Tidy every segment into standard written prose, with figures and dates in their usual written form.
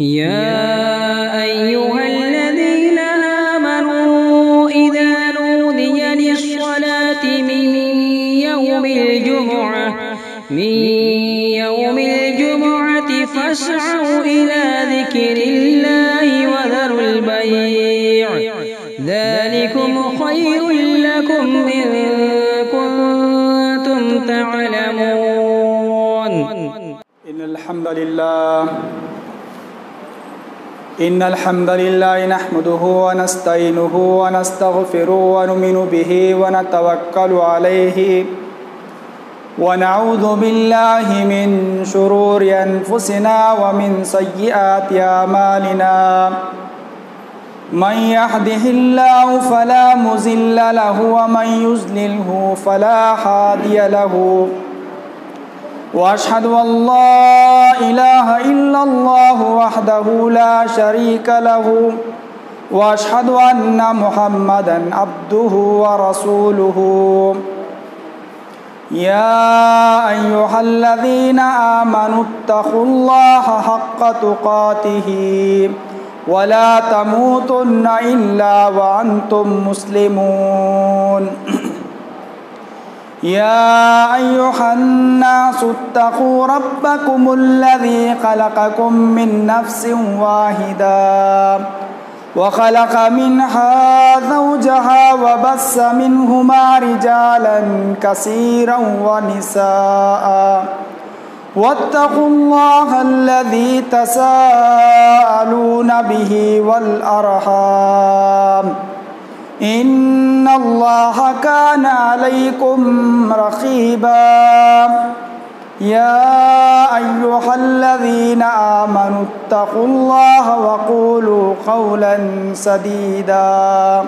يا أيها الذين آمنوا إذا نودي للصلاة من يوم الجمعة فاسعوا إلى ذكر الله وذروا البيع ذلكم خير لكم إن كنتم تعلمون. إن الحمد لله نحمده ونستعينه ونستغفره ونؤمن به ونتوكل عليه ونعوذ بالله من شرور أنفسنا ومن سيئات أعمالنا من يهده الله فلا مضل له ومن يضلله فلا هادي له وأشهد أن لا إله إلا الله وحده لا شريك له وأشهد أن محمدا عبده ورسوله. يا أيها الذين آمنوا اتقوا الله حق تقاته ولا تموتن إلا وأنتم مسلمون. يا أيها الناس اتقوا ربكم الذي خلقكم من نفس واحدة وخلق منها زوجها وبث منهما رجالا كثيرا ونساء واتقوا الله الذي تساءلون به والأرحام إن الله كان عليكم رقيبا. يا أيها الذين آمنوا اتقوا الله وقولوا قولا سديدا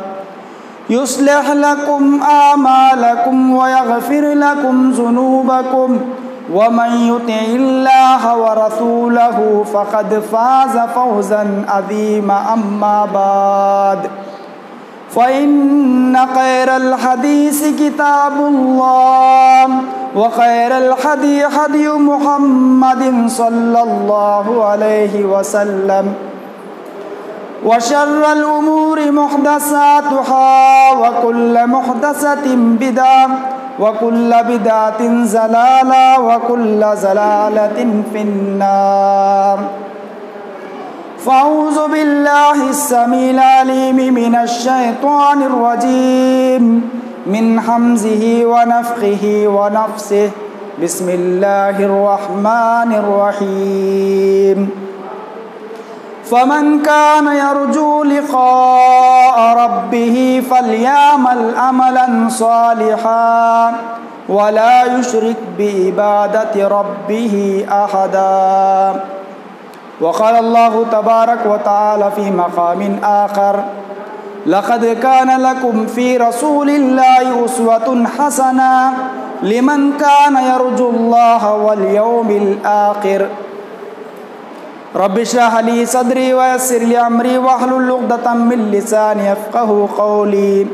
يصلح لكم أعمالكم ويغفر لكم ذنوبكم ومن يطع الله ورسوله فقد فاز فوزا عظيما. أما بعد فإن خير الحديث كتاب الله وخير الهدي هدي محمد صلى الله عليه وسلم وشر الأمور محدثاتها وكل محدثة بدعة وكل بدعة ضلالة وكل ضلالة في النار. فأعوذ بالله السميع العليم من الشيطان الرجيم من همزه ونفخه ونفسه. بسم الله الرحمن الرحيم. فمن كان يرجو لقاء ربه فليعمل عملا صالحا ولا يشرك بعبادة ربه أحدا. وقال الله تبارك وتعالى في مقام آخر لقد كان لكم في رسول الله أسوة حسنة لمن كان يرجو الله واليوم الآخر. رب اشرح لي صدري ويسر لي أمري واحلل عقدة من لساني يفقهوا قولي.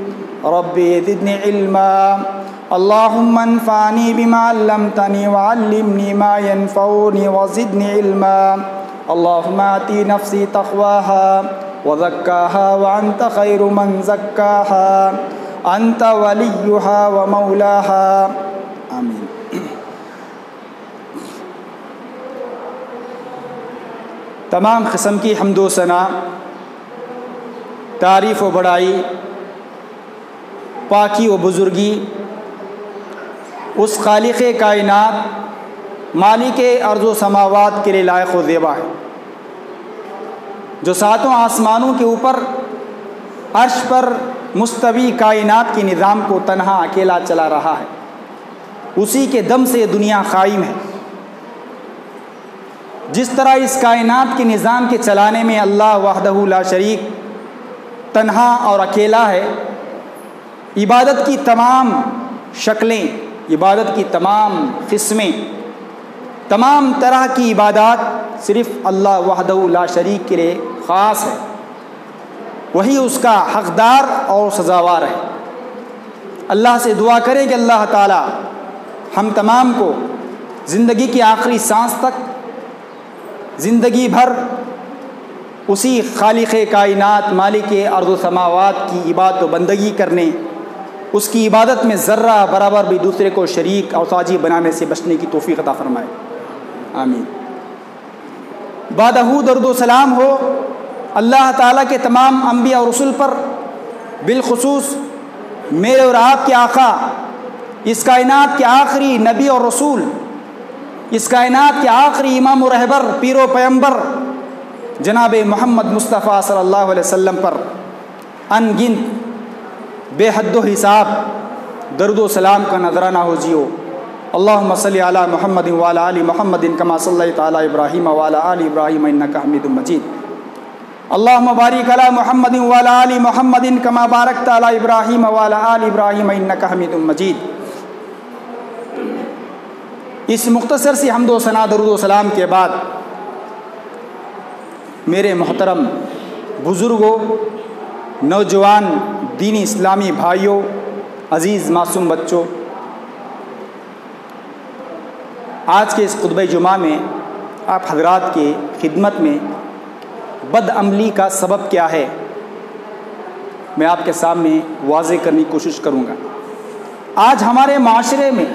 ربي زدني علما اللهم انفعني بما علمتني وعلمني ما ينفعني وزدني علما. اللهم آتِ نفسي تقواها وزكاها وأنت خير من زكاها أنت وليها ومولاها آمين. تمام قسم کی حمد و ثنا، تعریف و بڑائی، پاکی و بزرگی اس خالق کائنات مالک ارض و سماوات کے لیے لائق و زیبا ہے، جو ساتوں آسمانوں کے اوپر عرش پر مستوی کائنات کے نظام کو تنہا اکیلا چلا رہا ہے. اسی کے دم سے دنیا قائم ہے. جس طرح اس کائنات کے نظام کے چلانے میں اللہ وحدہ لا شریک تنہا اور اکیلا ہے، عبادت کی تمام شکلیں، عبادت کی تمام قسمیں، تمام طرح کی عبادات صرف اللہ وحدہ لا شریک کے لیے خاص ہے. وہی اس کا حقدار اور سزاوار ہے. اللہ سے دعا کریں کہ اللہ تعالی ہم تمام کو زندگی کی آخری سانس تک زندگی بھر اسی خالق کائنات مالک ارض و سماوات کی عبادت و بندگی کرنے، اس کی عبادت میں ذرہ برابر بھی دوسرے کو شریک اور ساجی بنانے سے بچنے کی توفیق عطا فرمائے، آمین۔ بعدہ درود و سلام ہو اللہ تعالیٰ کے تمام انبیاء اور رسول پر، بالخصوص میرے اور آپ کے آقا، اس کائنات کے آخری نبی اور رسول، اس کائنات کے آخری امام و رہبر، پیر و پیمبر جناب محمد مصطفیٰ صلی اللہ علیہ وسلم پر ان گنت بے حد و حساب درود و سلام کا نذرانہ ہو جیو۔ اللہم صلی علی محمد وعلی آل محمد کما صلیت علی ابراہیم وعلی آل ابراہیم انک حمید مجید۔ اللہم بارک علی محمد وعلی آل محمد کما بارکت علی ابراہیم وعلی آل ابراہیم انک حمید مجید۔ اس مختصر سی حمد و ثنا درود و سلام کے بعد میرے محترم بزرگوں، نوجوان دینی اسلامی بھائیوں، عزیز معصوم بچوں، آج کے اس خطبہ جمعہ میں آپ حضرات کے خدمت میں بد عملی کا سبب کیا ہے میں آپ کے سامنے واضح کرنے کی کوشش کروں گا۔ آج ہمارے معاشرے میں،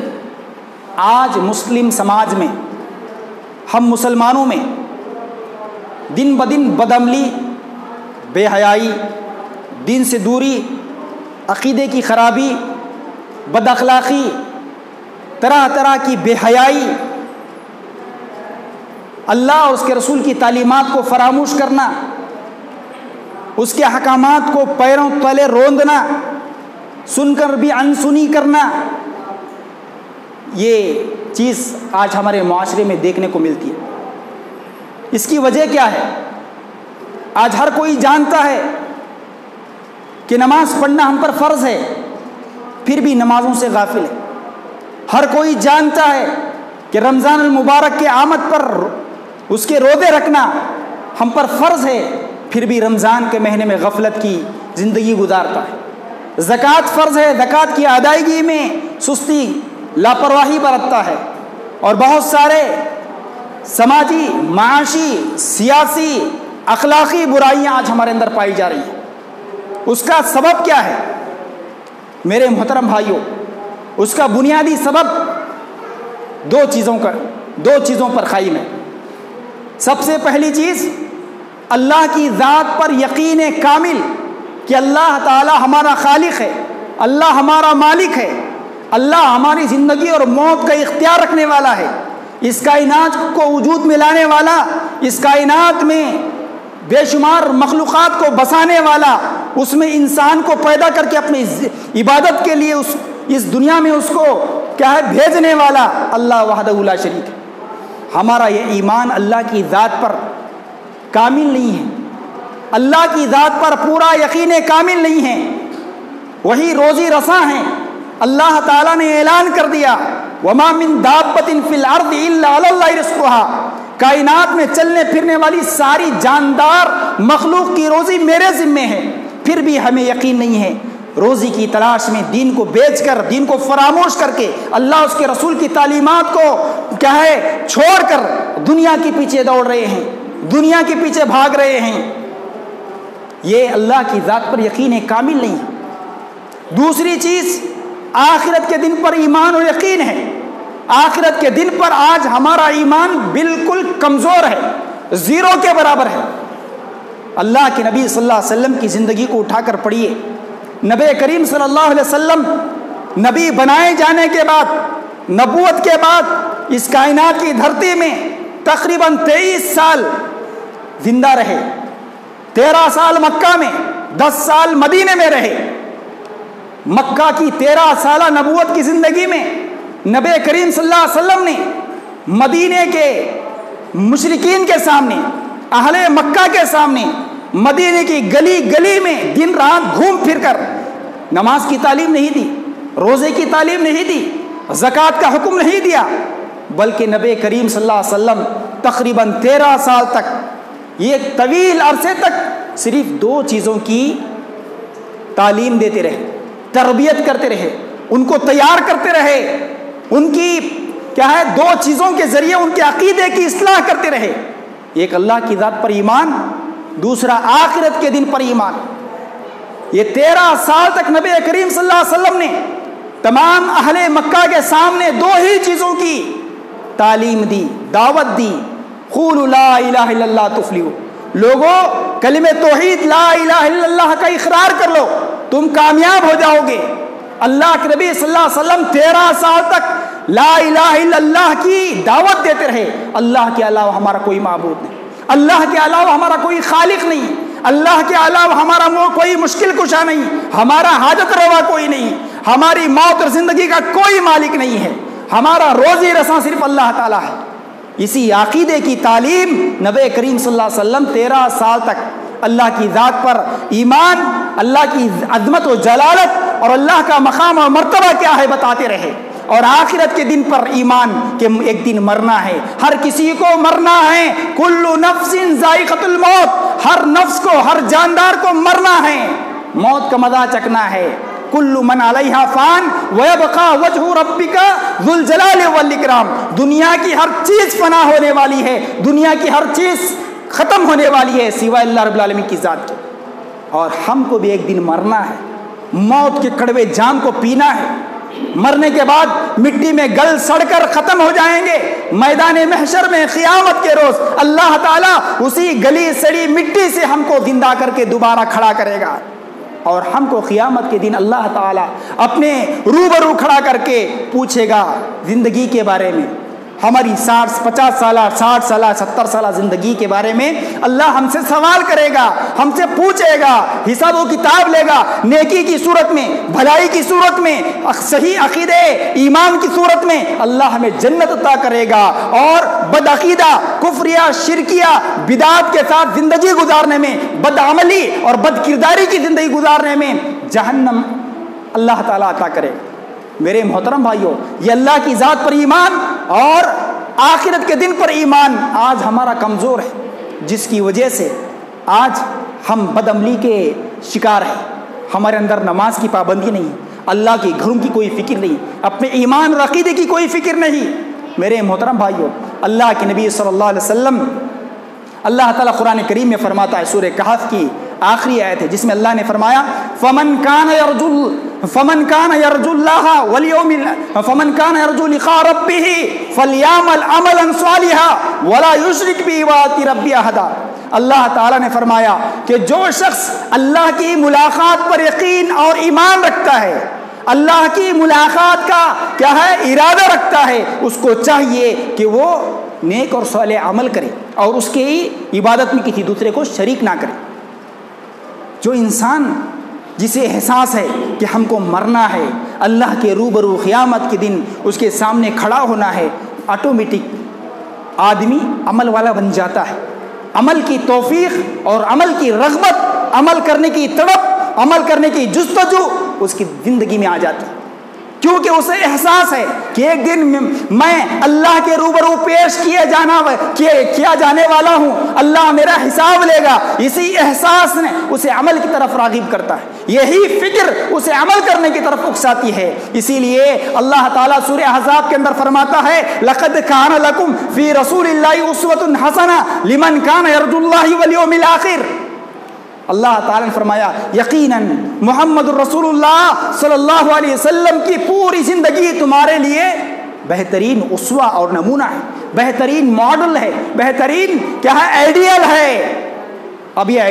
آج مسلم سماج میں، ہم مسلمانوں میں دن بدن بد عملی، بے حیائی، دین سے دوری، عقیدے کی خرابی، بد اخلاقی، طرح طرح کی بے حیائی، اللہ اور اس کے رسول کی تعلیمات کو فراموش کرنا، اس کے احکامات کو پیروں تلے روندنا، سن کر بھی انسنی کرنا، یہ چیز آج ہمارے معاشرے میں دیکھنے کو ملتی ہے۔ اس کی وجہ کیا ہے؟ آج ہر کوئی جانتا ہے کہ نماز پڑھنا ہم پر فرض ہے، پھر بھی نمازوں سے غافل ہے۔ ہر کوئی جانتا ہے کہ رمضان المبارک کے آمد پر اس کے روزے رکھنا ہم پر فرض ہے، پھر بھی رمضان کے مہینے میں غفلت کی زندگی گزارتا ہے۔ زکوٰۃ فرض ہے، زکوٰۃ کی ادائیگی میں سستی، لاپرواہی برتتا ہے، اور بہت سارے سماجی، معاشی، سیاسی، اخلاقی برائیاں آج ہمارے اندر پائی جا رہی ہیں۔ اس کا سبب کیا ہے میرے محترم بھائیوں؟ اس کا بنیادی سبب دو چیزوں پر قائم ہے۔ سب سے پہلی چیز اللہ کی ذات پر یقین کامل کہ اللہ تعالی ہمارا خالق ہے، اللہ ہمارا مالک ہے، اللہ ہماری زندگی اور موت کا اختیار رکھنے والا ہے، اس کائنات کو وجود میں لانے والا، اس کائنات میں بے شمار مخلوقات کو بسانے والا، اس میں انسان کو پیدا کر کے اپنی عبادت کے لیے اس دنیا میں اس کو کیا ہے بھیجنے والا اللہ وحدہ لا شریک ہے۔ ہمارا یہ ایمان اللہ کی ذات پر کامل نہیں ہے، اللہ کی ذات پر پورا یقین کامل نہیں ہے۔ وہی روزی رساں ہیں۔ اللہ تعالیٰ نے اعلان کر دیا وما من دابۃ فی الارض الا علی اللہ رزقها، کائنات میں چلنے پھرنے والی ساری جاندار مخلوق کی روزی میرے ذمے ہے، پھر بھی ہمیں یقین نہیں ہے۔ روزی کی تلاش میں دین کو بیچ کر، دین کو فراموش کر کے، اللہ اس کے رسول کی تعلیمات کو کیا ہے چھوڑ کر دنیا کے پیچھے دوڑ رہے ہیں، دنیا کے پیچھے بھاگ رہے ہیں۔ یہ اللہ کی ذات پر یقین کامل نہیں ہے۔ دوسری چیز آخرت کے دن پر ایمان و یقین ہے۔ آخرت کے دن پر آج ہمارا ایمان بالکل کمزور ہے، زیرو کے برابر ہے۔ اللہ کے نبی صلی اللہ علیہ وسلم کی زندگی کو اٹھا کر پڑھیے۔ نبی کریم صلی اللہ علیہ وسلم نبی بنائے جانے کے بعد، نبوت کے بعد اس کائنات کی دھرتی میں تقریباً 23 سال زندہ رہے۔ 13 سال مکہ میں، 10 سال مدینے میں رہے۔ مکہ کی 13 سالہ نبوت کی زندگی میں نبی کریم صلی اللہ علیہ وسلم نے مدینے کے مشرکین کے سامنے، اہل مکہ کے سامنے، مدینے کی گلی گلی میں دن رات گھوم پھر کر نماز کی تعلیم نہیں دی، روزے کی تعلیم نہیں دی، زکوٰۃ کا حکم نہیں دیا، بلکہ نبی کریم صلی اللہ علیہ وسلم تقریباً 13 سال تک، یہ طویل عرصے تک صرف 2 چیزوں کی تعلیم دیتے رہے، تربیت کرتے رہے، ان کو تیار کرتے رہے، ان کی کیا ہے 2 چیزوں کے ذریعے ان کے عقیدے کی اصلاح کرتے رہے۔ ایک اللہ کی ذات پر ایمان، دوسرا آخرت کے دن پر ایمان۔ یہ 13 سال تک نبی کریم صلی اللہ علیہ وسلم نے تمام اہل مکہ کے سامنے 2 ہی چیزوں کی تعلیم دی، دعوت دی۔ قولوا لا الہ الا اللہ تفلحوا، لوگوں کلمہ توحید لا الہ الا اللہ کا اقرار کر لو، تم کامیاب ہو جاؤ گے۔ اللہ کے نبی صلی اللہ علیہ وسلم 13 سال تک لا الہ الا اللہ کی دعوت دیتے رہے۔ اللہ کے علاوہ ہمارا کوئی معبود نہیں، اللہ کے علاوہ ہمارا کوئی خالق نہیں، اللہ کے علاوہ ہمارا کوئی مشکل کشا نہیں، ہمارا حاجت روا کوئی نہیں، ہماری موت اور زندگی کا کوئی مالک نہیں ہے، ہمارا روزی رساں صرف اللہ تعالیٰ ہے۔ اسی عقیدے کی تعلیم نبی کریم صلی اللہ علیہ وسلم 13 سال تک اللہ کی ذات پر ایمان، اللہ کی عظمت و جلالت اور اللہ کا مقام اور مرتبہ کیا ہے بتاتے رہے، اور آخرت کے دن پر ایمان کہ ایک دن مرنا ہے، ہر کسی کو مرنا ہے۔ کل نفس ذائقۃ الموت، ہر نفس کو، ہر جاندار کو مرنا ہے، موت کا مزہ چکھنا ہے۔ کل من علیہا فان ویبقى وجہ ربک ذو الجلال والاکرام، دنیا کی ہر چیز فنا ہونے والی ہے، دنیا کی ہر چیز ختم ہونے والی ہے سوائے اللہ رب العالمین کی ذات کے، اور ہم کو بھی ایک دن مرنا ہے، موت کے کڑوے جام کو پینا ہے۔ مرنے کے بعد مٹی میں گل سڑ کر ختم ہو جائیں گے، میدان محشر میں قیامت کے روز اللہ تعالیٰ اسی گلی سڑی مٹی سے ہم کو زندہ کر کے دوبارہ کھڑا کرے گا، اور ہم کو قیامت کے دن اللہ تعالیٰ اپنے روبرو کھڑا کر کے پوچھے گا زندگی کے بارے میں، ہماری 50 سالہ 60 سالہ 70 سالہ زندگی کے بارے میں اللہ ہم سے سوال کرے گا، ہم سے پوچھے گا، حساب و کتاب لے گا، نیکی کی صورت میں، بھلائی کی صورت میں، صحیح عقیدے ایمان کی صورت میں اللہ ہمیں جنت عطا کرے گا، اور بدعقیدہ کفریہ شرکیہ بدعات کے ساتھ زندگی گزارنے میں، بدعملی اور بد کرداری کی زندگی گزارنے میں جہنم اللہ تعالیٰ عطا کرے گا۔ میرے محترم بھائیوں، یہ اللہ کی ذات پر ایمان اور آخرت کے دن پر ایمان آج ہمارا کمزور ہے، جس کی وجہ سے آج ہم بدعملی کے شکار ہیں۔ ہمارے اندر نماز کی پابندی نہیں، اللہ کے گھروں کی کوئی فکر نہیں، اپنے ایمان اور عقیدے کی کوئی فکر نہیں۔ میرے محترم بھائیوں، اللہ کے نبی صلی اللہ علیہ وسلم، اللہ تعالیٰ قرآن کریم میں فرماتا ہے، سورہ کہف کی آخری آیت ہے جس میں اللہ نے فرمایا فمن کان یرجو لقاء ربہ فلیعمل عملا صالحا ولا یشرک بعبادۃ ربہ احدا۔ اللہ تعالیٰ نے فرمایا کہ جو شخص اللہ کی ملاقات پر یقین اور ایمان رکھتا ہے، اللہ کی ملاقات کا کیا ہے ارادہ رکھتا ہے، اس کو چاہیے کہ وہ نیک اور صالح عمل کرے اور اس کی عبادت میں کسی دوسرے کو شریک نہ کرے۔ جو انسان جسے احساس ہے کہ ہم کو مرنا ہے، اللہ کے روبرو قیامت کے دن اس کے سامنے کھڑا ہونا ہے، آٹومیٹک آدمی عمل والا بن جاتا ہے۔ عمل کی توفیق اور عمل کی رغبت، عمل کرنے کی تڑپ، عمل کرنے کی جستجو اس کی زندگی میں آ جاتی ہے، کیونکہ اسے احساس ہے کہ ایک دن میں اللہ کے روبرو پیش کیا جانے والا ہوں، اللہ میرا حساب لے گا۔ اسی احساس نے اسے عمل کی طرف راغب کرتا ہے، یہی فکر اسے عمل کرنے کی طرف اکساتی ہے۔ اسی لیے اللہ تعالیٰ سورہ احزاب کے اندر فرماتا ہے لَقَدْ كَانَ لَكُمْ فِي رَسُولِ اللَّهِ أُسْوَةٌ حَسَنَةٌ لِمَنْ كَانَ يَرْجُو اللَّهَ وَالْيَوْمِ الْآخِرَ۔ اللہ تعالیٰ نے فرمایا یقیناً محمد الرسول اللہ صلی اللہ علیہ وسلم کی پوری زندگی تمہارے لیے بہترین اسوہ اور نمونہ ہے، بہترین ماڈل ہے، بہترین کیا ہے آئیڈیل ہے۔ اب یہ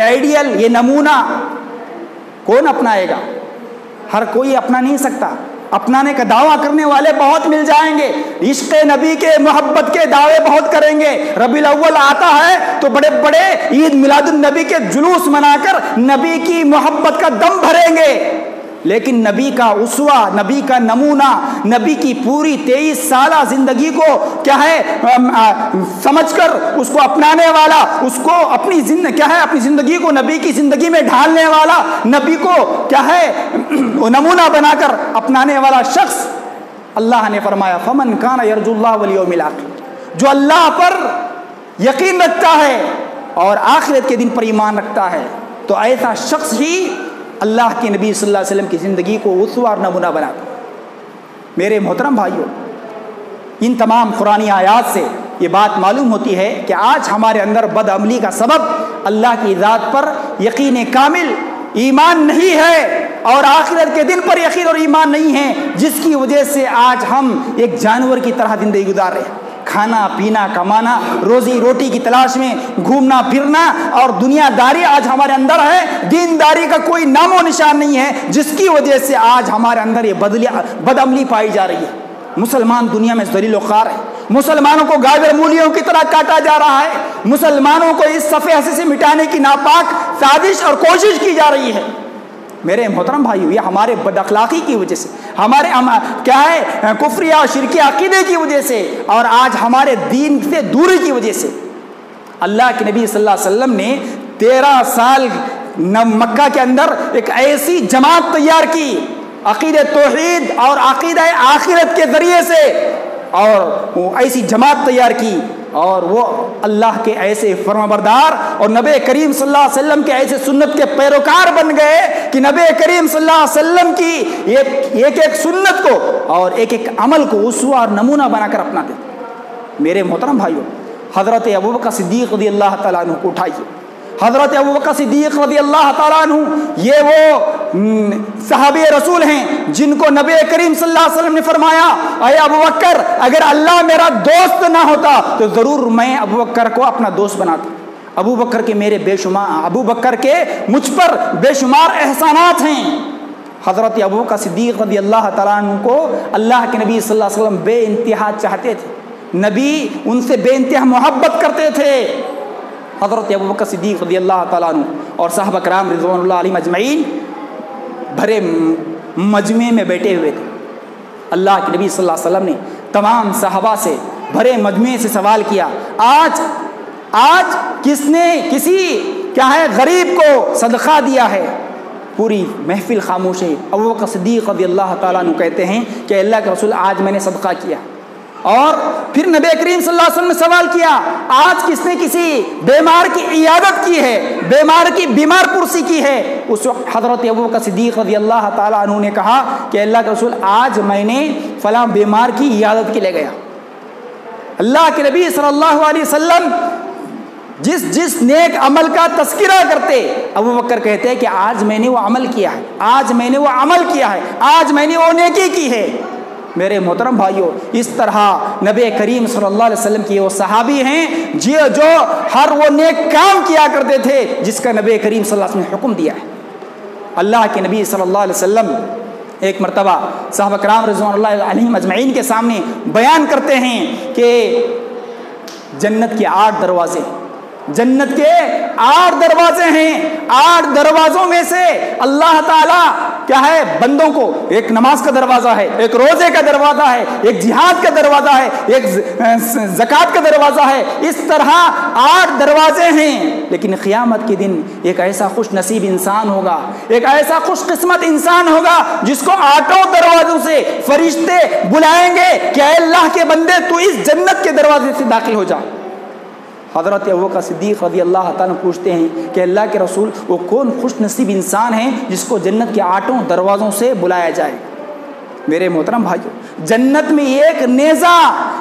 آئیڈیل یہ نمونہ کون اپنائے گا؟ ہر کوئی اپنا نہیں سکتا، اپنانے کا دعویٰ کرنے والے بہت مل جائیں گے، عشق نبی کے محبت کے دعوے بہت کریں گے، ربیع الاول آتا ہے تو بڑے بڑے عید میلاد النبی کے جلوس منا کر نبی کی محبت کا دم بھریں گے، لیکن نبی کا اسوہ، نبی کا نمونہ، نبی کی پوری 23 سالہ زندگی کو کیا ہے سمجھ کر اس کو اپنانے والا، اس کو اپنی زندگی کو نبی کی زندگی میں ڈھالنے والا، نبی کو کیا ہے نمونہ بنا کر اپنانے والا شخص، اللہ نے فرمایا فمن کان یرجو اللہ والیوم الآخر، جو اللہ پر یقین رکھتا ہے اور آخرت کے دن پر ایمان رکھتا ہے، تو ایسا شخص ہی اللہ کے نبی صلی اللہ علیہ وسلم کی زندگی کو اسوہ اور نمونہ بناتا۔ میرے محترم بھائیوں، ان تمام قرآنی آیات سے یہ بات معلوم ہوتی ہے کہ آج ہمارے اندر بدعملی کا سبب اللہ کی ذات پر یقین کامل ایمان نہیں ہے اور آخرت کے دن پر یقین اور ایمان نہیں ہے، جس کی وجہ سے آج ہم ایک جانور کی طرح زندگی گزار رہے ہیں۔ کھانا پینا کمانا، روزی روٹی کی تلاش میں گھومنا پھرنا اور دنیا داری آج ہمارے اندر ہے، دینداری کا کوئی نام و نشان نہیں ہے، جس کی وجہ سے آج ہمارے اندر یہ بدعملی پائی جا رہی ہے۔ مسلمان دنیا میں ذلیل و خوار ہے، مسلمانوں کو گاجر مولیوں کی طرح کاٹا جا رہا ہے، مسلمانوں کو اس صفحے سے مٹانے کی ناپاک سازش اور کوشش کی جا رہی ہے۔ میرے محترم بھائیو، یہ ہمارے بد اخلاقی کی وجہ سے، ہمارے کیا ہے کفریہ اور شرکی عقیدے کی وجہ سے، اور آج ہمارے دین سے دوری کی وجہ سے اللہ کے نبی صلی اللہ علیہ وسلم نے 13 سال مکہ کے اندر ایک ایسی جماعت تیار کی عقیدہ توحید اور عقیدہ آخرت کے ذریعے سے، اور وہ ایسی جماعت تیار کی اور وہ اللہ کے ایسے فرمانبردار اور نبی کریم صلی اللہ علیہ وسلم کے ایسے سنت کے پیروکار بن گئے کہ نبی کریم صلی اللہ علیہ وسلم کی ایک ایک سنت کو اور ایک ایک عمل کو اسوہ اور نمونہ بنا کر اپناتے تھے۔ میرے محترم بھائیو، حضرت ابوبکر صدیق رضی اللہ تعالیٰ عنہ کو اٹھائیے۔ حضرت ابوبکر صدیق رضی اللہ تعالیٰ عنہ یہ وہ صحابی رسول ہیں جن کو نبی کریم صلی اللہ علیہ وسلم نے فرمایا، اے ابوبکر اگر اللہ میرا دوست نہ ہوتا تو ضرور میں ابوبکر کو اپنا دوست بناتا۔ ابوبکر کے مجھ پر بے شمار احسانات ہیں۔ حضرت ابوبکر صدیق رضی اللہ تعالیٰ عنہ کو اللہ کے نبی صلی اللہ علیہ وسلم بے انتہا چاہتے تھے، نبی ان سے بے انتہا محبت کرتے تھے۔ حضرت ابوبکر صدیق رضی اللہ تعالیٰ عنہ اور صحابہ کرام رضوان اللہ علیہم اجمعین بھرے مجمع میں بیٹھے ہوئے تھے۔ اللہ کے نبی صلی اللہ علیہ وسلم نے تمام صحابہ سے بھرے مجمع سے سوال کیا، آج کس نے کسی کیا ہے غریب کو صدقہ دیا ہے؟ پوری محفل خاموش ہے۔ ابوبکر صدیق رضی اللہ تعالیٰ عنہ کہتے ہیں کہ اللہ کے رسول آج میں نے صدقہ کیا۔ اور پھر نبی کریم صلی اللہ علیہ وسلم نے سوال کیا، آج کس نے کسی بیمار کی عیادت کی ہے، بیمار کی بیمار پرسی کی ہے؟ اس وقت حضرت ابوبکر صدیق رضی اللہ تعالیٰ عنہ نے کہا کہ اللہ کے رسول آج میں نے فلاں بیمار کی عیادت کے لے گیا۔ اللہ کے نبی صلی اللہ علیہ وسلم جس نیک عمل کا تذکرہ کرتے، ابوبکر کہتے ہیں کہ آج میں نے وہ عمل کیا ہے، آج میں نے وہ عمل کیا ہے، آج میں نے وہ نیکی کی ہے۔ میرے محترم بھائیوں، اس طرح نبی کریم صلی اللہ علیہ وسلم کی وہ صحابی ہیں جو ہر وہ نیک کام کیا کرتے تھے جس کا نبی کریم صلی اللہ علیہ وسلم نے حکم دیا ہے۔ اللہ کے نبی صلی اللہ علیہ وسلم ایک مرتبہ صحابہ کرام رضوان اللہ علیہم اجمعین کے سامنے بیان کرتے ہیں کہ جنت کے 8 دروازے، جنت کے 8 دروازے ہیں، 8 دروازوں میں سے اللہ تعالیٰ کیا ہے بندوں کو، ایک نماز کا دروازہ ہے، ایک روزے کا دروازہ ہے، ایک جہاد کا دروازہ ہے، ایک زکوٰۃ کا دروازہ ہے، اس طرح 8 دروازے ہیں۔ لیکن قیامت کے دن ایک ایسا خوش نصیب انسان ہوگا، ایک ایسا خوش قسمت انسان ہوگا جس کو 8 دروازوں سے فرشتے بلائیں گے کہ اے اللہ کے بندے تو اس جنت کے دروازے سے داخل ہو جا۔ حضرت ابوبکر صدیق رضی اللہ تعالیٰ پوچھتے ہیں کہ اللہ کے رسول وہ کون خوش نصیب انسان ہے جس کو جنت کے 8 دروازوں سے بلایا جائے؟ میرے محترم بھائیو، جنت میں ایک نیزہ،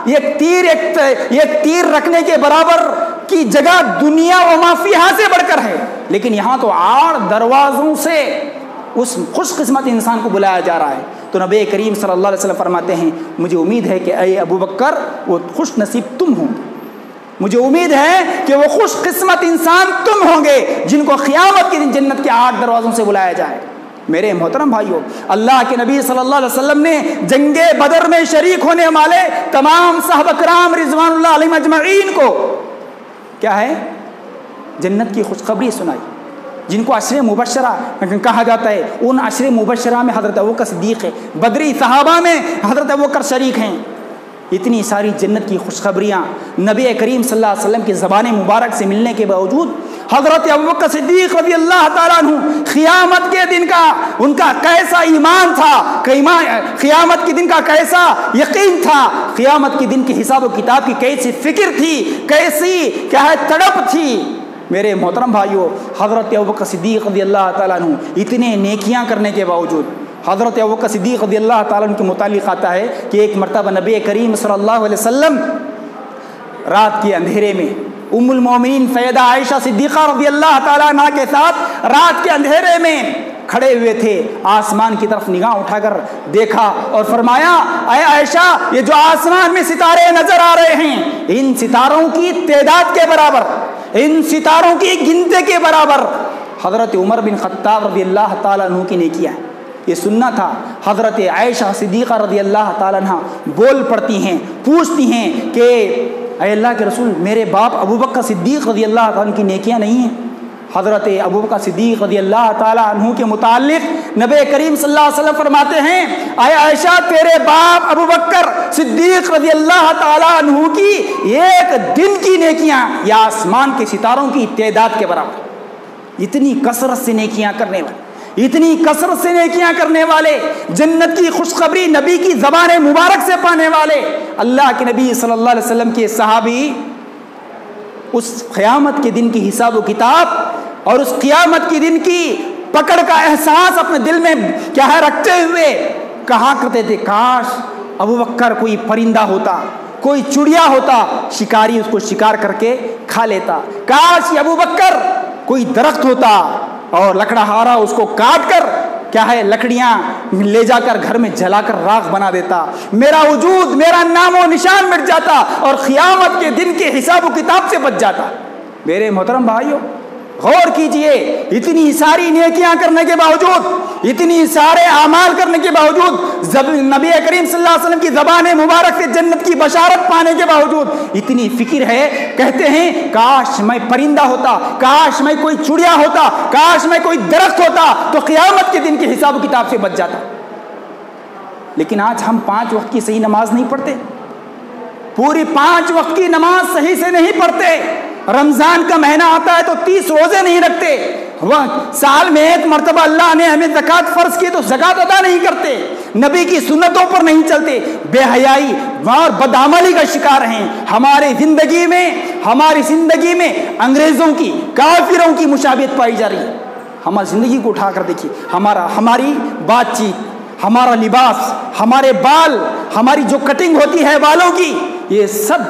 ایک تیر رکھنے کے برابر کی جگہ دنیا و ما فیہا سے بڑھ کر ہے، لیکن یہاں تو 8 دروازوں سے اس خوش قسمت انسان کو بلایا جا رہا ہے۔ تو نبی کریم صلی اللہ علیہ وسلم فرماتے ہیں مجھے امید ہے کہ اے ابوبکر وہ خوش نصیب تم ہوں گے، مجھے امید ہے کہ وہ خوش قسمت انسان تم ہوں گے جن کو قیامت کے دن جنت کے 8 دروازوں سے بلایا جائے۔ میرے محترم بھائیو، اللہ کے نبی صلی اللہ علیہ وسلم نے جنگ بدر میں شریک ہونے والے تمام صحابہ کرام رضوان اللہ علیہم اجمعین کو کیا ہے جنت کی خوشخبری سنائی، جن کو عشر مبشرہ کہا جاتا ہے۔ ان عشر مبشرہ میں حضرت ابوبکر صدیق ہے، بدری صحابہ میں حضرت ابوبکر شریک ہیں۔ اتنی ساری جنت کی خوشخبریاں نبی کریم صلی اللہ علیہ وسلم کی زبان مبارک سے ملنے کے باوجود حضرت ابوبکر صدیق رضی اللہ تعالیٰ عنہ قیامت کے دن کا ان کا کیسا ایمان تھا، قیامت کے دن کا کیسا یقین تھا، قیامت کے دن کے حساب و کتاب کی کیسی فکر تھی، کیسی کیا ہے تڑپ تھی۔ میرے محترم بھائیو، حضرت ابوبکر صدیق رضی اللہ تعالیٰ عنہ اتنے نیکیاں کرنے کے باوجود، حضرت ابوبکر صدیق رضی اللہ تعالیٰ عنہ کے متعلق آتا ہے کہ ایک مرتبہ نبی کریم صلی اللہ علیہ وسلم رات کے اندھیرے میں ام المومنین سیدہ عائشہ صدیقہ رضی اللہ تعالیٰ عنہ کے ساتھ رات کے اندھیرے میں کھڑے ہوئے تھے، آسمان کی طرف نگاہ اٹھا کر دیکھا اور فرمایا اے عائشہ یہ جو آسمان میں ستارے نظر آ رہے ہیں ان ستاروں کی تعداد کے برابر، ان ستاروں کی گنتی کے برابر حضرت عمر بن خطاب رضی اللہ تعالیٰ عنہ کی نیکیاں ہیں۔ یہ سننا تھا۔ حضرت عائشہ صدیقہ رضی اللہ تعالیٰ عنہ بول پڑتی ہیں، پوچھتی ہیں کہ اے اللہ کے رسول میرے باپ ابو بکر صدیق رضی اللہ تعالیٰ عنہ کی نیکیاں نہیں ہیں؟ حضرت ابو بکر صدیق رضی اللہ تعالیٰ عنہ کے متعلق نبی کریم صلی اللہ علیہ وسلم فرماتے ہیں اے عائشہ تیرے باپ ابو بکر صدیق رضی اللہ تعالیٰ عنہ کی ایک دن کی نیکیاں یا آسمان کے ستاروں کی تعداد کے برابر۔ اتنی کثرت سے نیکیاں کرنے والے، اتنی کثرت سے نیکیاں کرنے والے، جنت کی خوشخبری نبی کی زبان مبارک سے پانے والے اللہ کے نبی صلی اللہ علیہ وسلم کے صحابی اس قیامت کے دن کی حساب و کتاب اور اس قیامت کے دن کی پکڑ کا احساس اپنے دل میں کیا ہے رکھتے ہوئے کہا کرتے تھے کاش ابو بکر کوئی پرندہ ہوتا، کوئی چڑیا ہوتا، شکاری اس کو شکار کر کے کھا لیتا، کاش ابو بکر کوئی درخت ہوتا اور لکڑہارا اس کو کاٹ کر کیا ہے لکڑیاں لے جا کر گھر میں جلا کر راکھ بنا دیتا، میرا وجود میرا نام و نشان مٹ جاتا اور قیامت کے دن کے حساب و کتاب سے بچ جاتا۔ میرے محترم بھائیو غور کیجئے، اتنی ساری نیکیاں کرنے کے باوجود، اتنی سارے اعمال کرنے کے باوجود، نبی کریم صلی اللہ علیہ وسلم کی زبان مبارک سے جنت کی بشارت پانے کے باوجود اتنی فکر ہے، کہتے ہیں کاش میں پرندہ ہوتا، کاش میں کوئی چڑیا ہوتا، کاش میں کوئی درخت ہوتا تو قیامت کے دن کے حساب و کتاب سے بچ جاتا۔ لیکن آج ہم 5 وقت کی صحیح نماز نہیں پڑھتے، پوری 5 وقت کی نماز صحیح سے نہیں پڑھتے، رمضان کا مہینہ آتا ہے تو 30 روزے نہیں رکھتے، سال میں ایک مرتبہ اللہ نے ہمیں زکوٰۃ فرض کی تو زکوٰۃ ادا نہیں کرتے، نبی کی سنتوں پر نہیں چلتے، بے حیائی اور بدعملی کا شکار ہیں۔ ہماری زندگی میں انگریزوں کی، کافروں کی مشابہت پائی جا رہی ہے۔ ہماری زندگی کو اٹھا کر دیکھیے، ہماری بات چیت، ہمارا لباس، ہمارے بال، ہماری جو کٹنگ ہوتی ہے بالوں کی، یہ سب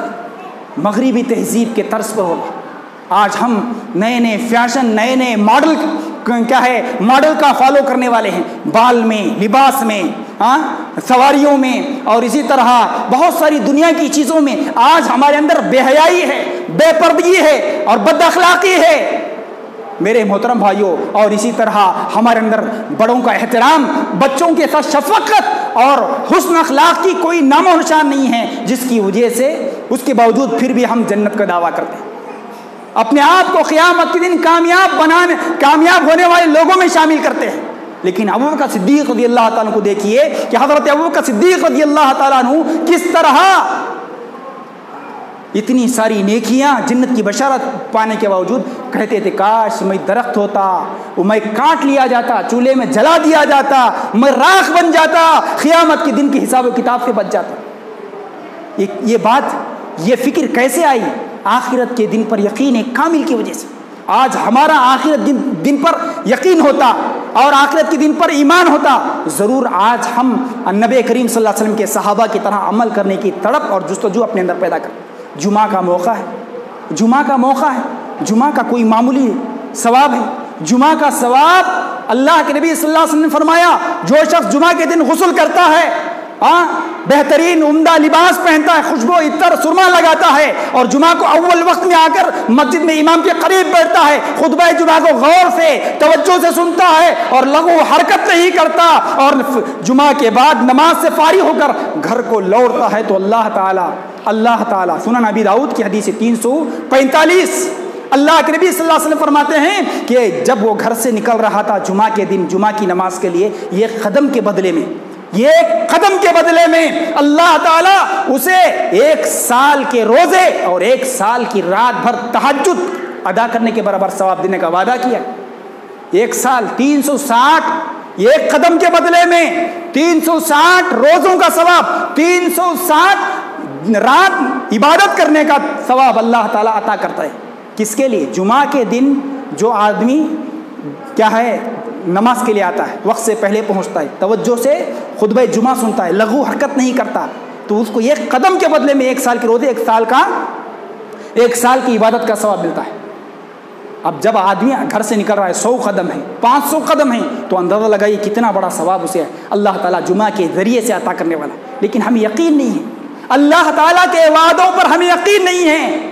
مغربی تہذیب کے طرز پر ہوگا۔ آج ہم نئے فیشن، نئے ماڈل ماڈل کا فالو کرنے والے ہیں، بال میں، لباس میں، سواریوں میں اور اسی طرح بہت ساری دنیا کی چیزوں میں آج ہمارے اندر بے حیائی ہے، بے پردگی ہے اور بد اخلاقی ہے میرے محترم بھائیوں۔ اور اسی طرح ہمارے اندر بڑوں کا احترام، بچوں کے ساتھ شفقت اور حسن اخلاق کی کوئی نام و نشان نہیں ہے، جس کی وجہ سے اس کے باوجود پھر بھی ہم جنت کا دعویٰ کرتے ہیں، اپنے آپ کو قیامت کے دن کامیاب ہونے والے لوگوں میں شامل کرتے ہیں۔ لیکن ابو بکر صدیق رضی اللہ تعالیٰ عنہ کو دیکھیے کہ حضرت ابو بکر صدیق رضی اللہ تعالیٰ عنہ کس طرح اتنی ساری نیکیاں جنت کی بشارت پانے کے باوجود کہتے تھے کاش میں درخت ہوتا، میں کاٹ لیا جاتا، چولہے میں جلا دیا جاتا، میں راکھ بن جاتا، قیامت کے دن کے حساب و کتاب سے بچ جاتا۔ یہ بات، یہ فکر کیسے آئی؟ آخرت کے دن پر یقین کامل کی وجہ سے۔ آج ہمارا آخرت دن پر یقین ہوتا اور آخرت کے دن پر ایمان ہوتا، ضرور آج ہم نبی کریم صلی اللہ علیہ وسلم کے صحابہ کی طرح عمل کرنے کی تڑپ اور جستجو اپنے اندر پیدا کرتے۔ جمعہ کا موقع ہے، جمعہ کا کوئی معمولی ثواب ہے، جمعہ کا ثواب اللہ کے نبی صلی اللہ علیہ وسلم نے فرمایا جو شخص جمعہ کے دن غسل کرتا ہے، بہترین عمدہ لباس پہنتا ہے، خوشبو عطر سرما لگاتا ہے اور جمعہ کو اول وقت میں آ کر مسجد میں امام کے قریب بیٹھتا ہے، خطبہ جمعہ کو غور سے توجہ سے سنتا ہے اور لغو حرکت نہیں کرتا اور جمعہ کے بعد نماز سے فارغ ہو کر گھر کو لوٹتا ہے تو اللہ تعالیٰ سنن ابی داؤد کی حدیث 345 اللہ کے نبی صلی اللہ علیہ وسلم فرماتے ہیں کہ جب وہ گھر سے نکل رہا تھا جمعہ کے دن جمعہ کی نماز کے لیے، یہ قدم کے بدلے میں اللہ تعالیٰ اسے 1 سال کے روزے اور 1 سال کی رات بھر تہجد ادا کرنے کے برابر ثواب دینے کا وعدہ کیا۔ 1 سال 360، ایک قدم کے بدلے میں 360 روزوں کا ثواب، 360 رات عبادت کرنے کا ثواب اللہ تعالیٰ عطا کرتا ہے۔ کس کے لیے؟ جمعہ کے دن جو آدمی کیا ہے نماز کے لیے آتا ہے، وقت سے پہلے پہنچتا ہے، توجہ سے خطبہ جمعہ سنتا ہے، لغو حرکت نہیں کرتا، تو اس کو 1 قدم کے بدلے میں 1 سال کے روزے، 1 سال کا 1 سال کی عبادت کا ثواب ملتا ہے۔ اب جب آدمی گھر سے نکل رہا ہے 100 قدم ہے 500 قدم ہیں تو اندازہ لگائیے کتنا بڑا ثواب اسے اللہ تعالیٰ جمعہ کے ذریعے سے عطا کرنے والا۔ لیکن ہمیں یقین نہیں ہے، اللہ تعالیٰ کے وعدوں پر ہمیں یقین نہیں ہے۔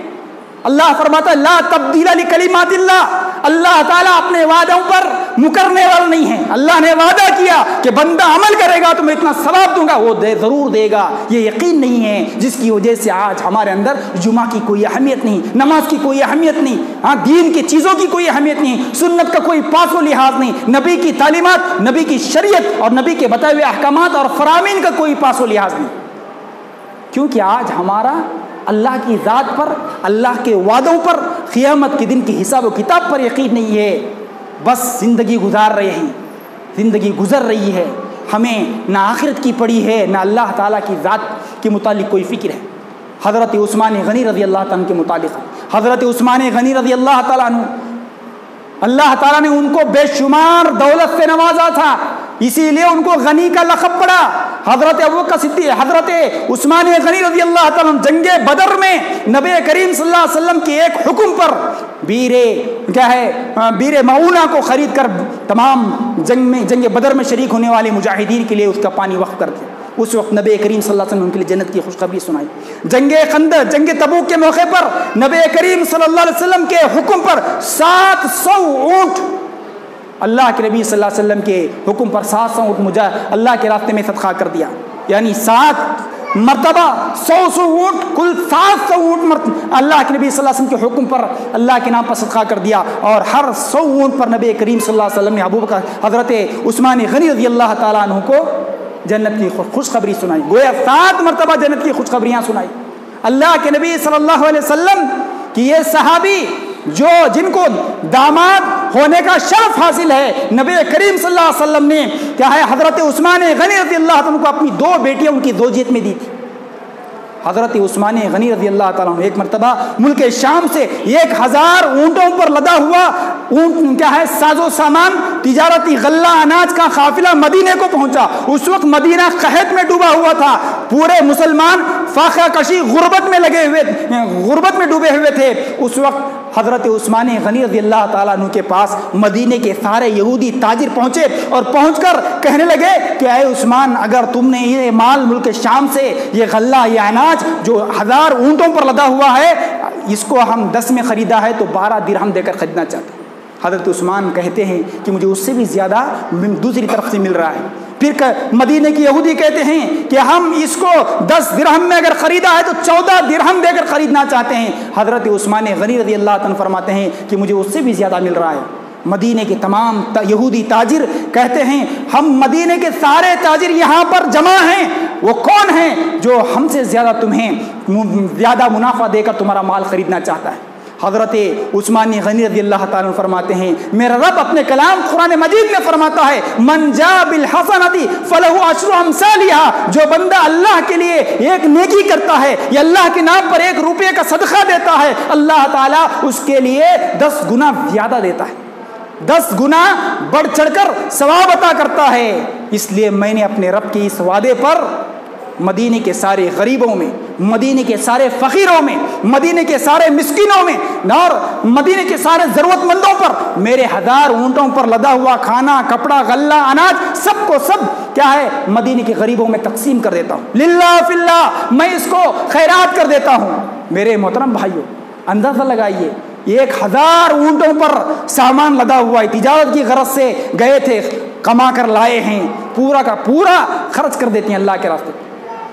اللہ فرماتا ہے لا تبدیل لکلمات اللہ، اللہ تعالیٰ اپنے وعدوں پر مکرنے والا نہیں ہے۔ اللہ نے وعدہ کیا کہ بندہ عمل کرے گا تو میں اتنا ثواب دوں گا، وہ ضرور دے گا۔ یہ یقین نہیں ہے جس کی وجہ سے آج ہمارے اندر جمعہ کی کوئی اہمیت نہیں، نماز کی کوئی اہمیت نہیں، ہاں دین کی چیزوں کی کوئی اہمیت نہیں، سنت کا کوئی پاس و لحاظ نہیں، نبی کی تعلیمات، نبی کی شریعت اور نبی کے بتائے ہوئے احکامات اور فرامین کا کوئی پاس و لحاظ نہیں، کیونکہ آج ہمارا اللہ کی ذات پر، اللہ کے وعدوں پر، قیامت کے دن کی حساب و کتاب پر یقین نہیں ہے۔ بس زندگی گزار رہے ہیں، زندگی گزر رہی ہے، ہمیں نہ آخرت کی پڑی ہے نہ اللہ تعالیٰ کی ذات کے متعلق کوئی فکر ہے۔ حضرت عثمان غنی رضی اللہ تعالیٰ عنہ کے متعلق، حضرت عثمان غنی رضی اللہ تعالیٰ عنہ، اللہ تعالیٰ نے ان کو بے شمار دولت سے نوازا تھا، اسی لیے ان کو غنی کا لقب پڑا۔ حضرت ابوبکر صدیق، حضرت عثمان غنی رضی اللہ تعالیٰ عنہ جنگ بدر میں نبی کریم صلی اللہ علیہ وسلم کے ایک حکم پر بیر معونہ کو خرید کر تمام جنگ بدر میں شریک ہونے والے مجاہدین کے لیے اس کا پانی وقف کر دیا۔ اس وقت نبی کریم صلی اللہ علیہ وسلم نے ان کے لیے جنت کی خوشخبری سنائی۔ جنگ خندق، جنگ تبوک کے موقع پر نبی کریم صلی اللہ علیہ وسلم کے حکم پر 700 اونٹ، اللہ کے نبی صلی اللہ علیہ وسلم کے حکم پر 700 اونٹ اللہ کے راستے میں صدقہ کر دیا، یعنی 7 مرتبہ 100 اونٹ، کل 700 اونٹ اللہ کے نبی صلی اللہ علیہ وسلم کے حکم پر اللہ کے نام پر صدقہ کر دیا، اور ہر 100 اونٹ پر نبی کریم صلی اللہ علیہ وسلم نے ابوبکر حضرت عثمان غنی رضی اللہ تعالیٰ عنہ کو جنت کی خوشخبری سنائی، گویا 7 مرتبہ جنت کی خوشخبریاں سنائی۔ اللہ کے نبی صلی اللہ علیہ وسلم کی یہ صحابی جن کو داماد ہونے کا شرف حاصل ہے، نبی کریم صلی اللہ علیہ وسلم نے کیا ہے حضرت عثمان غنی رضی اللہ عنہ کو اپنی 2 بیٹیاں ان کی زوجیت میں دی تھی۔ حضرت عثمان غنی رضی اللہ تعالیٰ عنہ ایک مرتبہ ملک شام سے 1000 اونٹوں پر لدا ہوا اونٹ کیا ہے ساز و سامان تجارتی غلہ اناج کا قافلہ مدینے کو پہنچا۔ اس وقت مدینہ قحط میں ڈوبا ہوا تھا، پورے مسلمان فاقہ کشی غربت میں ڈوبے ہوئے تھے۔ اس وقت حضرت عثمان غنی رضی اللہ تعالیٰ عنہ کے پاس مدینے کے سارے یہودی تاجر پہنچے اور پہنچ کر کہنے لگے کہ اے عثمان، اگر تم نے یہ مال ملک شام سے یہ غلہ یہ اناج جو 1000 اونٹوں پر لدا ہوا ہے اس کو ہم 10 میں خریدا ہے تو 12 درہم دے کر خریدنا چاہتے ہیں۔ حضرت عثمان کہتے ہیں کہ مجھے اس سے بھی زیادہ دوسری طرف سے مل رہا ہے۔ پھر مدینے کی یہودی کہتے ہیں کہ ہم اس کو 10 درہم میں اگر خریدا ہے تو 14 درہم دے کر خریدنا چاہتے ہیں۔ حضرت عثمان غنی رضی اللہ عنہ فرماتے ہیں کہ مجھے اس سے بھی زیادہ مل رہا ہے۔ مدینے کے تمام یہودی تاجر کہتے ہیں ہم مدینے کے سارے تاجر یہاں پر جمع ہیں، وہ کون ہیں جو ہم سے زیادہ تمہیں زیادہ منافع دے کر تمہارا مال خریدنا چاہتا ہے؟ حضرت عثمان غنی رضی اللہ تعالیٰ عنہ فرماتے ہیں میرا رب اپنے کلام قرآن مجید میں فرماتا ہے من جاء بالحسنۃ فلہ عشر امثالھا، جو بندہ اللہ کے لیے ایک نیکی کرتا ہے یا اللہ کے نام پر 1 روپے کا صدقہ دیتا ہے، اللہ تعالیٰ اس کے لیے 10 گنا زیادہ دیتا ہے، 10 گنا بڑھ چڑھ کر ثواب عطا کرتا ہے۔ اس لیے میں نے اپنے رب کے اس وعدے پر مدینے کے سارے غریبوں میں، مدینے کے سارے فقیروں میں، مدینے کے سارے مسکینوں میں اور مدینے کے سارے ضرورت مندوں پر میرے 1000 اونٹوں پر لدا ہوا کھانا کپڑا غلہ اناج سب کو سب کیا ہے مدینے کے غریبوں میں تقسیم کر دیتا ہوں، للہ فی اللہ، میں اس کو خیرات کر دیتا ہوں۔ میرے محترم بھائیوں، اندازہ لگائیے 1000 اونٹوں پر سامان لدا ہوا ہے، تجارت کی غرض سے گئے تھے، کما کر لائے ہیں، پورا کا پورا خرچ کر دیتے ہیں اللہ کے راستے۔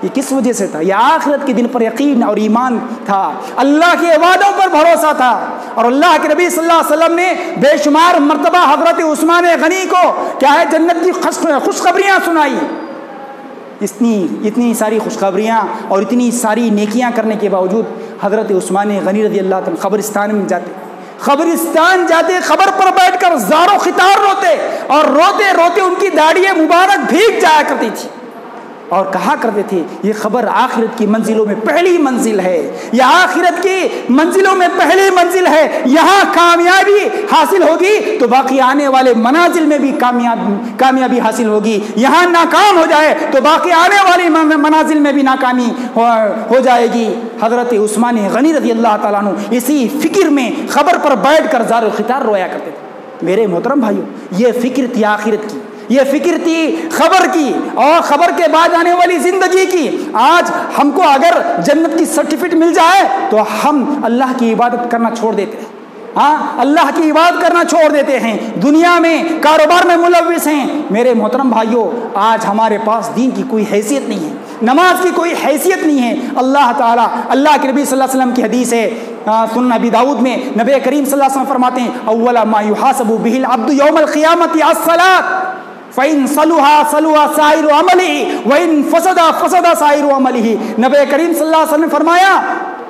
یہ کس وجہ سے تھا؟ یہ آخرت کے دن پر یقین اور ایمان تھا، اللہ کے وعدوں پر بھروسہ تھا، اور اللہ کے نبی صلی اللہ علیہ وسلم نے بے شمار مرتبہ حضرت عثمان غنی کو کیا ہے جنت کی خوشخبریاں سنائی۔ اتنی ساری خوشخبریاں اور اتنی ساری نیکیاں کرنے کے باوجود حضرت عثمان غنی رضی اللہ عنہ قبرستان میں جاتے، خبر پر بیٹھ کر زار و خطار روتے، اور روتے روتے ان کی داڑھی مبارک بھیگ جایا کرتی تھی۔ اور کہا کرتے تھے یہ خبر آخرت کی منزلوں میں پہلی منزل ہے، یہ آخرت کی منزلوں میں پہلی منزل ہے، یہاں کامیابی حاصل ہوگی تو باقی آنے والے منازل میں بھی کامیابی حاصل ہوگی، یہاں ناکام ہو جائے تو باقی آنے والی منازل میں بھی ناکامی ہو جائے گی۔ حضرت عثمان غنی رضی اللہ تعالیٰ عنہ اسی فکر میں خبر پر بیٹھ کر زار و خطار رویا کرتے تھے۔ میرے محترم بھائیو، یہ فکر تھی آخرت کی، یہ فکر تھی خبر کی اور خبر کے بعد آنے والی زندگی کی۔ آج ہم کو اگر جنت کی سرٹیفکیٹ مل جائے تو ہم اللہ کی عبادت کرنا چھوڑ دیتے ہیں، اللہ کی عبادت کرنا چھوڑ دیتے ہیں، دنیا میں کاروبار میں ملوث ہیں۔ میرے محترم بھائیوں، آج ہمارے پاس دین کی کوئی حیثیت نہیں ہے، نماز کی کوئی حیثیت نہیں ہے۔ اللہ تعالیٰ، اللہ کے نبی صلی اللہ علیہ وسلم کی حدیث ہے سنن ابی داؤد میں، نبی کریم صلی اللہ علیہ وسلم فرماتے ہیں اول ما یحاسب به العبد یوم القیامت الصلاۃ فَإِن صَلُوهَا صَلُوهَا سَائِرُ عَمَلِهِ وَإِن فَسَدَ سَائِرُ عَمَلِهِ۔ نبی کریم صلی اللہ علیہ وسلم نے فرمایا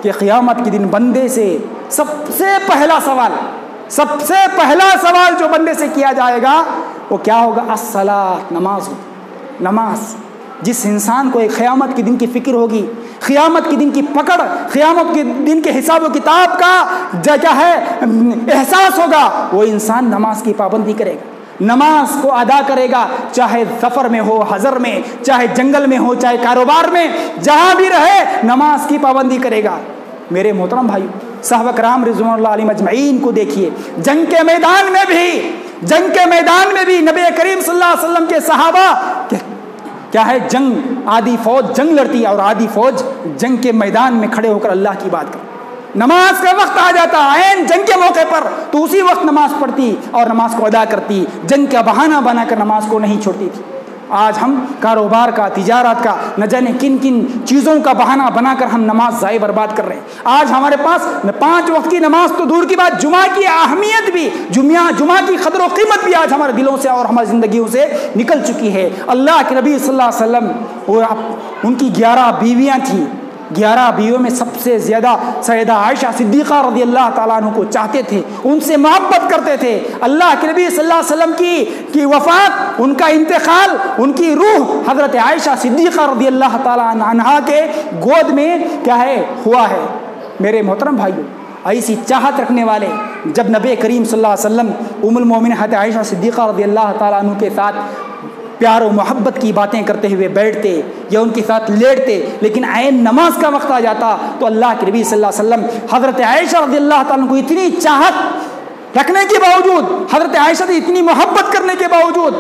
کہ قیامت کے دن بندے سے سب سے پہلا سوال جو بندے سے کیا جائے گا وہ کیا ہوگا؟ الصلاۃ، نماز۔ جس انسان کو ایک قیامت کے دن کی فکر ہوگی، قیامت کے دن کی پکڑ، قیامت کے دن کے حساب و کتاب کا کیا ہے احساس ہوگا، وہ انسان نماز کی پابندی کرے گا، نماز کو ادا کرے گا، چاہے سفر میں ہو، حضر میں، چاہے جنگل میں ہو، چاہے کاروبار میں، جہاں بھی رہے نماز کی پابندی کرے گا۔ میرے محترم بھائی، صحابہ کرام رضوان اللہ علیہم اجمعین کو دیکھیے، جنگ کے میدان میں بھی نبی کریم صلی اللہ علیہ وسلم کے صحابہ کیا ہے، جنگ، آدھی فوج جنگ لڑتی اور آدھی فوج جنگ کے میدان میں کھڑے ہو کر اللہ کی بات کرتی۔ نماز کا وقت آ جاتا عین جنگ کے موقع پر تو اسی وقت نماز پڑھتی اور نماز کو ادا کرتی، جنگ کا بہانہ بنا کر نماز کو نہیں چھوڑتی تھی۔ آج ہم کاروبار کا، تجارت کا، نہ جانے کن چیزوں کا بہانہ بنا کر ہم نماز ضائع برباد کر رہے ہیں۔ آج ہمارے پاس 5 وقت کی نماز تو دور کی بات، جمعہ کی اہمیت بھی، جمعہ کی قدر و قیمت بھی آج ہمارے دلوں سے اور ہماری زندگیوں سے نکل چکی ہے۔ اللہ کے نبی صلی اللہ علیہ وسلم، ان کی 11 بیویاں تھیں، 11 بیویوں میں سب سے زیادہ سیدہ عائشہ صدیقہ رضی اللہ تعالیٰ عنہ کو چاہتے تھے، ان سے محبت کرتے تھے۔ اللہ کے نبی صلی اللہ علیہ وسلم کی وفات، ان کا انتقال، ان کی روح حضرت عائشہ صدیقہ رضی اللہ تعالیٰ عنہا کے گود میں کیا ہے ہوا ہے۔ میرے محترم بھائیوں، ایسی چاہت رکھنے والے جب نبی کریم صلی اللہ علیہ وسلم ام المومنین حضرت عائشہ صدیقہ رضی اللہ تعالیٰ عنہ کے ساتھ پیار و محبت کی باتیں کرتے ہوئے بیٹھتے یا ان کے ساتھ لیٹتے، لیکن عین نماز کا وقت آ جاتا تو اللہ کے نبی صلی اللہ علیہ وسلم حضرت عائشہ رضی اللہ تعالیٰ کو اتنی چاہت رکھنے کے باوجود، حضرت عائشہ سے اتنی محبت کرنے کے باوجود،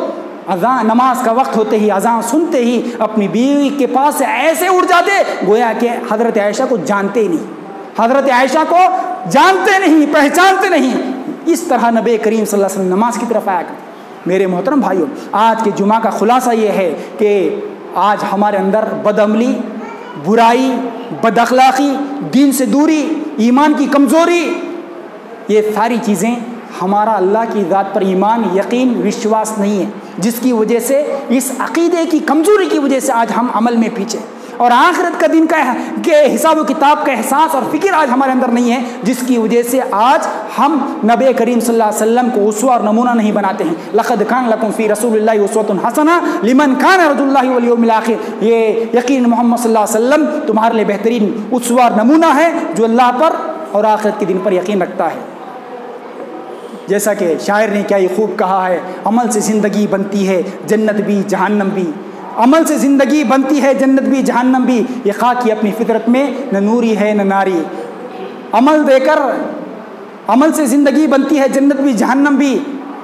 اذان نماز کا وقت ہوتے ہی، اذان سنتے ہی اپنی بیوی کے پاس سے ایسے اٹھ جاتے گویا کہ حضرت عائشہ کو جانتے ہی نہیں، حضرت عائشہ کو جانتے نہیں، پہچانتے نہیں۔ اس طرح نبی کریم صلی اللہ علیہ وسلم نماز کی طرف آیا کرتے۔ میرے محترم بھائیوں، آج کے جمعہ کا خلاصہ یہ ہے کہ آج ہمارے اندر بدعملی، برائی، بد اخلاقی، دین سے دوری، ایمان کی کمزوری، یہ ساری چیزیں ہمارا اللہ کی ذات پر ایمان، یقین، وشواس نہیں ہے، جس کی وجہ سے اس عقیدے کی کمزوری کی وجہ سے آج ہم عمل میں پیچھے، اور آخرت کا دن کے حساب و کتاب کا احساس اور فکر آج ہمارے اندر نہیں ہے، جس کی وجہ سے آج ہم نبی کریم صلی اللہ علیہ وسلم کو اسوہ اور نمونہ نہیں بناتے ہیں۔ لقد کان لکم فی رسول اللہ اسوۃ حسنہ لمن کان یرجو اللہ والیوم الآخر، یہ یقین محمد صلی اللہ علیہ وسلم تمہارے لیے بہترین اسوہ اور نمونہ ہے جو اللہ پر اور آخرت کے دن پر یقین رکھتا ہے۔ جیسا کہ شاعر نے کیا ہی خوب کہا ہے، عمل سے زندگی بنتی ہے جنت بھی جہنم بھی، عمل سے زندگی بنتی ہے جنت بھی جہنم بھی، یہ خاک کی اپنی فطرت میں نہ نوری ہے نہ ناری، عمل دے کر عمل سے زندگی بنتی ہے جنت بھی جہنم بھی،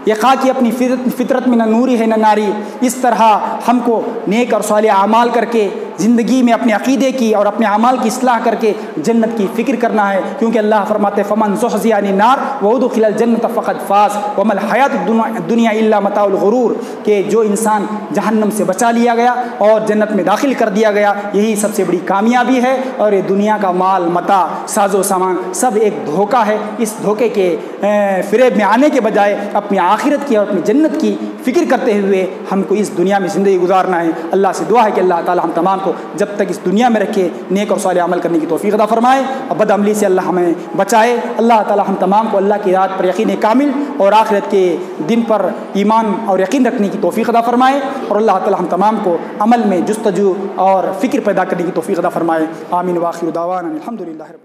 یہ خاک کی اپنی فطرت میں نہ نوری ہے نہ ناری۔ اس طرح ہم کو نیک اور صالح اعمال کر کے زندگی میں اپنے عقیدے کی اور اپنے اعمال کی اصلاح کر کے جنت کی فکر کرنا ہے، کیونکہ اللہ فرماتے فمن زحزح عن النار وادخل الجنۃ فقد فاز وما الحیاۃ الدنیا الا متاع الغرور، کہ جو انسان جہنم سے بچا لیا گیا اور جنت میں داخل کر دیا گیا، یہی سب سے بڑی کامیابی ہے، اور یہ دنیا کا مال متاع ساز و سامان سب ایک دھوکہ ہے۔ اس دھوکے کے فریب میں آنے کے بجائے اپنی آخرت کی اور اپنی جنت کی فکر کرتے ہوئے ہم کو اس دنیا میں زندگی گزارنا ہے۔ اللہ سے دعا ہے کہ اللہ تعالی ہم تمام کو جب تک اس دنیا میں رکھے نیک اور صالح عمل کرنے کی توفیق عطا فرمائے، اور بد عملی سے اللہ ہمیں بچائے۔ اللہ تعالی ہم تمام کو اللہ کی ذات پر یقین کامل اور آخرت کے دن پر ایمان اور یقین رکھنے کی توفیق عطا فرمائے، اور اللہ تعالی ہم تمام کو عمل میں جستجو اور فکر پیدا کرنے کی توفیق عطا فرمائے۔ آمین۔ وآخر دعوانا الحمدللہ۔